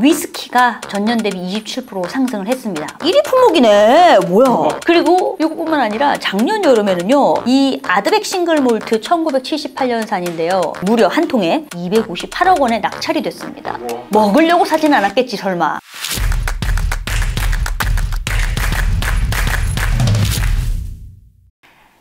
위스키가 전년 대비 27% 상승을 했습니다. 1위 품목이네. 뭐야. 그리고 이것뿐만 아니라 작년 여름에는요, 이 아드백 싱글 몰트 1978년산인데요 무려 한 통에 258억 원에 낙찰이 됐습니다. 먹으려고 사진 않았겠지 설마.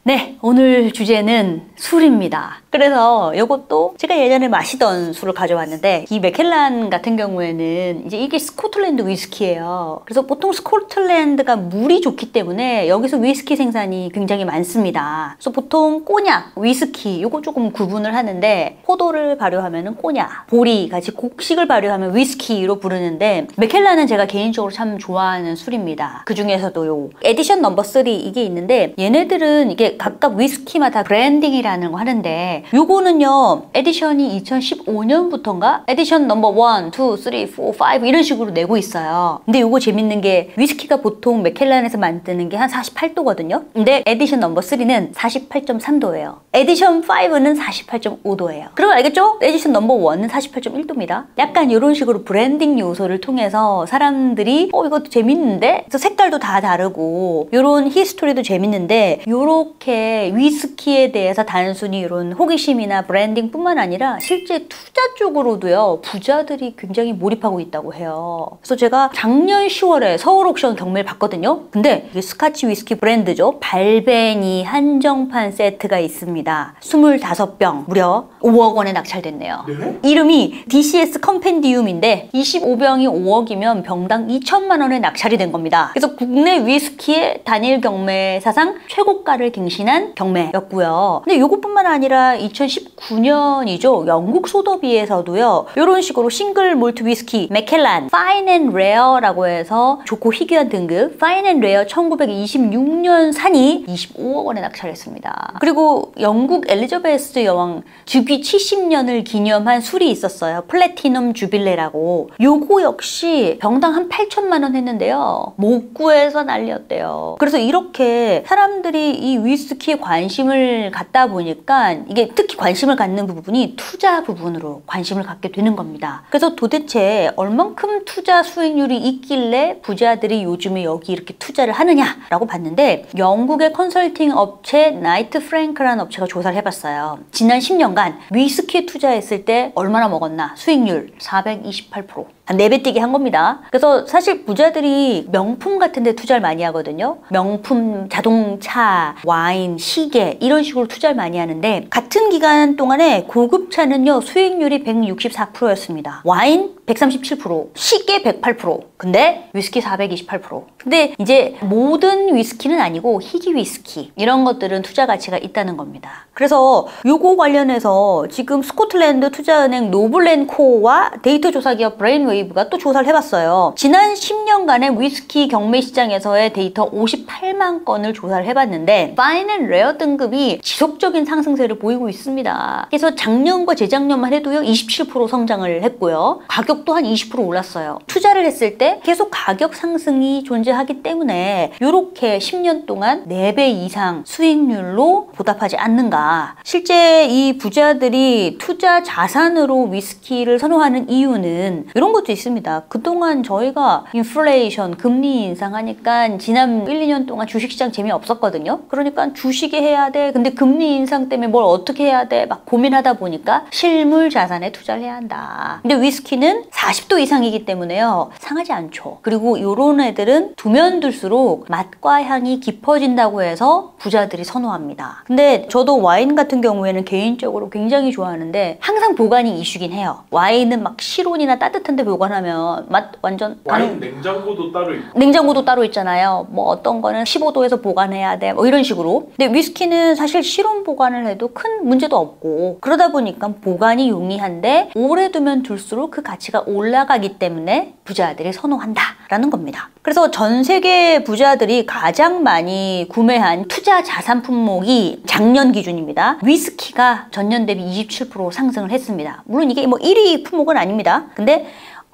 네, 오늘 주제는 술입니다. 그래서 이것도 제가 예전에 마시던 술을 가져왔는데, 이 맥켈란 같은 경우에는 이제 이게 스코틀랜드 위스키예요. 그래서 보통 스코틀랜드가 물이 좋기 때문에 여기서 위스키 생산이 굉장히 많습니다. 그래서 보통 꼬냑, 위스키 이거 조금 구분을 하는데, 포도를 발효하면 꼬냑, 보리 같이 곡식을 발효하면 위스키로 부르는데, 맥켈란은 제가 개인적으로 참 좋아하는 술입니다. 그 중에서도 요 에디션 넘버 3 이게 있는데, 얘네들은 이게 각각 위스키마다 브랜딩이라는 거 하는데, 요거는요 에디션이 2015년부터인가 에디션 넘버 1, 2, 3, 4, 5 이런 식으로 내고 있어요. 근데 요거 재밌는 게 위스키가 보통 맥켈란에서 만드는 게 한 48도거든요 근데 에디션 넘버 3는 48.3도예요 에디션 5는 48.5도예요 그럼 알겠죠? 에디션 넘버 1은 48.1도입니다 약간 이런 식으로 브랜딩 요소를 통해서 사람들이 이것도 재밌는데? 그래서 색깔도 다 다르고 요런 히스토리도 재밌는데, 요렇게 위스키에 대해서 단순히 이런 호기심이나 브랜딩 뿐만 아니라 실제 투자 쪽으로도요 부자들이 굉장히 몰입하고 있다고 해요. 그래서 제가 작년 10월에 서울 옥션 경매를 봤거든요. 근데 이게 스카치 위스키 브랜드죠. 발베니 한정판 세트가 있습니다. 25병 무려 5억 원에 낙찰됐네요. 네? 이름이 DCS 컴펜디움인데 25병이 5억이면 병당 2천만 원에 낙찰이 된 겁니다. 그래서 국내 위스키의 단일 경매 사상 최고가를 갱신한 경매였고요. 근데 이것뿐만 아니라 2019년이죠. 영국 소더비에서도요. 이런 식으로 싱글 몰트 위스키 맥켈란 파인 앤 레어라고 해서 좋고 희귀한 등급 파인 앤 레어 1926년 산이 25억 원에 낙찰했습니다. 그리고 영국 엘리자베스 여왕 즉위 70년을 기념한 술이 있었어요. 플래티넘 주빌레라고. 요거 역시 병당 한 8천만 원 했는데요. 못 구해서 난리였대요. 그래서 이렇게 사람들이 이 위스키에 관심을 갖다 보니까 이게 특히 관심을 갖는 부분이 투자 부분으로 관심을 갖게 되는 겁니다. 그래서 도대체 얼만큼 투자 수익률이 있길래 부자들이 요즘에 여기 이렇게 투자를 하느냐라고 봤는데, 영국의 컨설팅 업체 나이트 프랭크라는 업체가 조사를 해봤어요. 지난 10년간 위스키에 투자했을 때 얼마나 먹었나? 수익률 428%. 한 4배 뛰기 한 겁니다. 그래서 사실 부자들이 명품 같은 데 투자를 많이 하거든요. 명품, 자동차, 와인, 시계 이런 식으로 투자를 많이 하는데, 같은 기간 동안에 고급차는요 수익률이 164%였습니다. 와인 137%, 시계 108%, 근데 위스키 428%. 근데 이제 모든 위스키는 아니고 희귀 위스키 이런 것들은 투자 가치가 있다는 겁니다. 그래서 요거 관련해서 지금 스코틀랜드 투자은행 노블앤코와 데이터 조사 기업 브레인웨이브가 또 조사를 해봤어요. 지난 10년간의 위스키 경매 시장에서의 데이터 58만 건을 조사를 해봤는데, 파인 앤 레어 등급이 지속적인 상승세를 보이고 있습니다. 그래서 작년과 재작년만 해도요 27% 성장을 했고요. 가격도 한 20% 올랐어요. 투자를 했을 때 계속 가격 상승이 존재하기 때문에 이렇게 10년 동안 4배 이상 수익률로 보답하지 않는가. 실제 이 부자들이 투자 자산으로 위스키를 선호하는 이유는 이런 것도 있습니다. 그동안 저희가 인플레이션, 금리 인상하니까 지난 1, 2년 동안 주식시장 재미없었거든요. 그러니까 주식에 해야 돼. 근데 금리 인상 때문에 뭘 어떻게 해야 돼? 막 고민하다 보니까 실물 자산에 투자를 해야 한다. 근데 위스키는 40도 이상이기 때문에요 상하지 않죠. 그리고 이런 애들은 두면 둘수록 맛과 향이 깊어진다고 해서 부자들이 선호합니다. 근데 저도 와인 같은 경우에는 개인적으로 굉장히 좋아하는데 항상 보관이 이슈긴 해요. 와인은 막 실온이나 따뜻한 데 보관하면 맛 완전 와인 냉장고도 따로 있고 냉장고도 따로 있잖아요. 뭐 어떤 거는 15도에서 보관해야 돼 뭐 이런 식으로. 근데 위스키는 사실 실온 보관을 해도 큰 문제도 없고, 그러다 보니까 보관이 용이한데 오래 두면 둘수록 그 가치가 올라가기 때문에 부자들이 선호한다라는 겁니다. 그래서 전 세계 부자들이 가장 많이 구매한 투자 자산 품목이 작년 기준입니다. 위스키가 전년 대비 27% 상승을 했습니다. 물론 이게 뭐 1위 품목은 아닙니다. 근데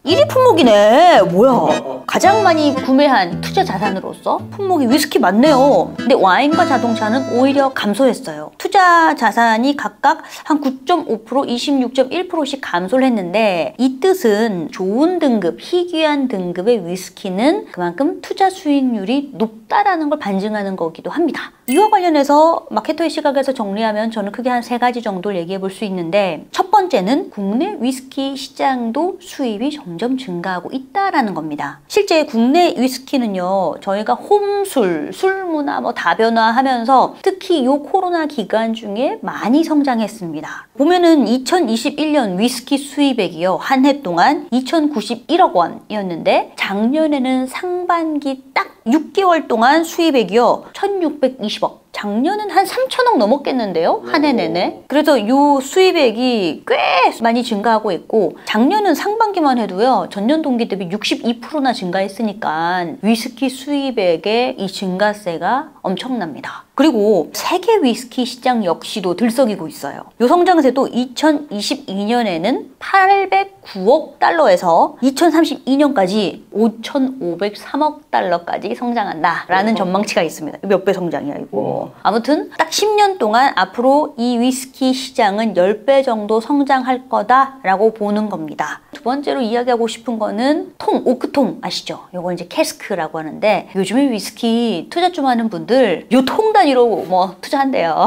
1위 품목이네. 뭐야. 가장 많이 구매한 투자 자산으로서 품목이 위스키 맞네요. 근데 와인과 자동차는 오히려 감소했어요. 투자 자산이 각각 한 9.5%, 26.1%씩 감소를 했는데 이 뜻은 좋은 등급, 희귀한 등급의 위스키는 그만큼 투자 수익률이 높다라는 걸 반증하는 거기도 합니다. 이와 관련해서 마케터의 시각에서 정리하면 저는 크게 한 3가지 정도를 얘기해 볼 수 있는데, 첫 번째는 국내 위스키 시장도 수입이 점점 증가하고 있다라는 겁니다. 실제 국내 위스키는요, 저희가 홈술, 술문화 뭐 다변화하면서 특히 이 코로나 기간 중에 많이 성장했습니다. 보면은 2021년 위스키 수입액이요, 한 해 동안 2,091억 원이었는데 작년에는 상반기 딱 6개월 동안 수입액이요 1,620억. 작년은 한 3천억 넘었겠는데요? 한 해 내내. 그래서 이 수입액이 꽤 많이 증가하고 있고, 작년은 상반기만 해도요, 전년 동기 대비 62%나 증가했으니까 위스키 수입액의 이 증가세가 엄청납니다. 그리고 세계 위스키 시장 역시도 들썩이고 있어요. 이 성장세도 2022년에는 809억 달러에서 2032년까지 5,503억 달러까지 성장한다라는 전망치가 있습니다. 몇 배 성장이야 이거. 아무튼 딱 10년 동안 앞으로 이 위스키 시장은 10배 정도 성장할 거다라고 보는 겁니다. 두 번째로 이야기하고 싶은 거는 통, 오크통 아시죠? 이거 이제 캐스크라고 하는데, 요즘에 위스키 투자 좀 하는 분들 요 통 단위로 뭐 투자한대요.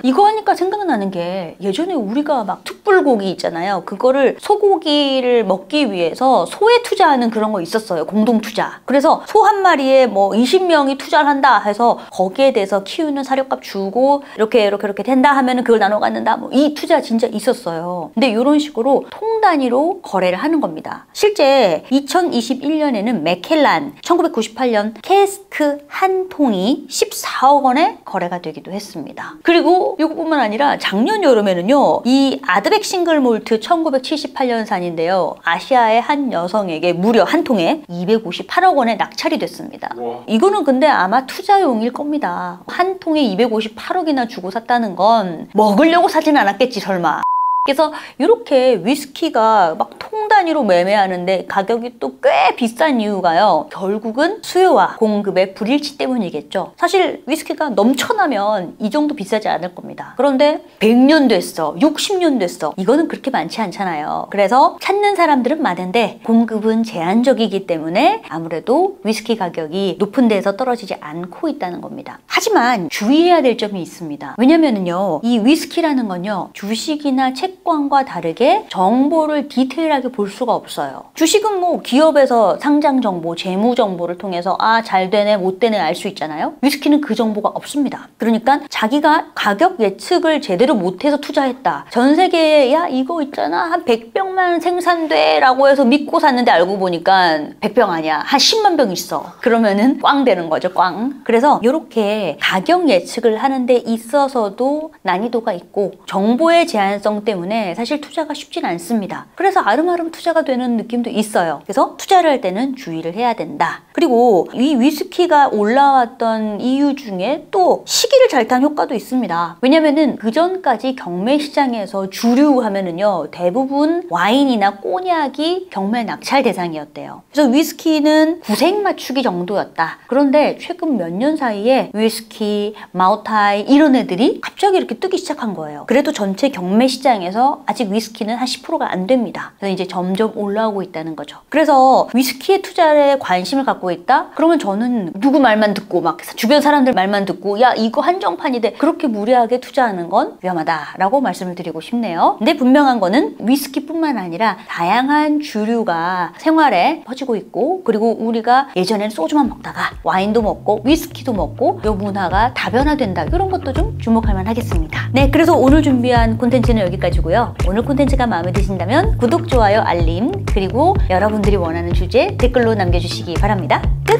이거 하니까 생각나는 게, 예전에 우리가 막 툭불고기 있잖아요. 그거를 소고기를 먹기 위해서 소에 투자하는 그런 거 있었어요. 공동 투자. 그래서 소 한 마리에 뭐 20명이 투자를 한다 해서 거기에 대해서 키우는 사료값 주고 이렇게 된다 하면은 그걸 나눠 갖는다. 뭐 이 투자 진짜 있었어요. 근데 이런 식으로 통 단위로 거래를 하는 겁니다. 실제 2021년에는 맥켈란 1998년 캐스크 한 통이 14억 원에 거래가 되기도 했습니다. 그리고 이것뿐만 아니라 작년 여름에는요, 이 아드백 싱글 몰트 1978년산인데요, 아시아의 한 여성에게 무려 한 통에 258억 원에 낙찰이 됐습니다. 와. 이거는 근데 아마 투자용일 겁니다. 한 통에 258억이나 주고 샀다는 건 먹으려고 사진 않았겠지 설마. 그래서 이렇게 위스키가 막 통 단위로 매매하는데 가격이 또 꽤 비싼 이유가요, 결국은 수요와 공급의 불일치 때문이겠죠. 사실 위스키가 넘쳐나면 이 정도 비싸지 않을 겁니다. 그런데 100년 됐어, 60년 됐어, 이거는 그렇게 많지 않잖아요. 그래서 찾는 사람들은 많은데 공급은 제한적이기 때문에 아무래도 위스키 가격이 높은 데서 떨어지지 않고 있다는 겁니다. 하지만 주의해야 될 점이 있습니다. 왜냐면은요, 이 위스키라는 건요, 주식이나 채권과 다르게 정보를 디테일하게 볼 수가 없어요. 주식은 뭐 기업에서 상장 정보, 재무 정보를 통해서 잘 되네 못 되네 알 수 있잖아요. 위스키는 그 정보가 없습니다. 그러니까 자기가 가격 예측을 제대로 못해서 투자했다, 전 세계에 야 이거 있잖아 한 100병만 생산돼 라고 해서 믿고 샀는데 알고 보니까 100병 아니야, 한 10만 병 있어. 그러면은 꽝 되는 거죠, 꽝. 그래서 이렇게 가격 예측을 하는 데 있어서도 난이도가 있고 정보의 제한성 때문에 사실 투자가 쉽진 않습니다. 그래서 아름아름 투자가 되는 느낌도 있어요. 그래서 투자를 할 때는 주의를 해야 된다. 그리고 이 위스키가 올라왔던 이유 중에 또 시기를 잘 탄 효과도 있습니다. 왜냐면은 그 전까지 경매 시장에서 주류 하면은요, 대부분 와인이나 꼬냑이 경매 낙찰 대상이었대요. 그래서 위스키는 구색 맞추기 정도였다. 그런데 최근 몇 년 사이에 위스키, 마오타이 이런 애들이 갑자기 이렇게 뜨기 시작한 거예요. 그래도 전체 경매 시장에서 아직 위스키는 한 10%가 안 됩니다. 그래서 이제 점점 올라오고 있다는 거죠. 그래서 위스키에 투자에 관심을 갖고 있다? 그러면 저는 누구 말만 듣고 막 주변 사람들 말만 듣고 야 이거 한정판이돼, 그렇게 무리하게 투자하는 건 위험하다라고 말씀을 드리고 싶네요. 근데 분명한 거는 위스키뿐만 아니라 다양한 주류가 생활에 퍼지고 있고, 그리고 우리가 예전에는 소주만 먹다가 와인도 먹고 위스키도 먹고 이 문화가 다변화된다, 이런 것도 좀 주목할 만하겠습니다. 네, 그래서 오늘 준비한 콘텐츠는 여기까지고요. 오늘 콘텐츠가 마음에 드신다면 구독, 좋아요, 알림, 그리고 여러분들이 원하는 주제 댓글로 남겨주시기 바랍니다. 끝!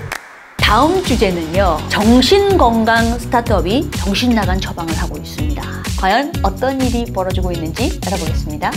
다음 주제는요, 정신건강 스타트업이 정신나간 처방을 하고 있습니다. 과연 어떤 일이 벌어지고 있는지 알아보겠습니다.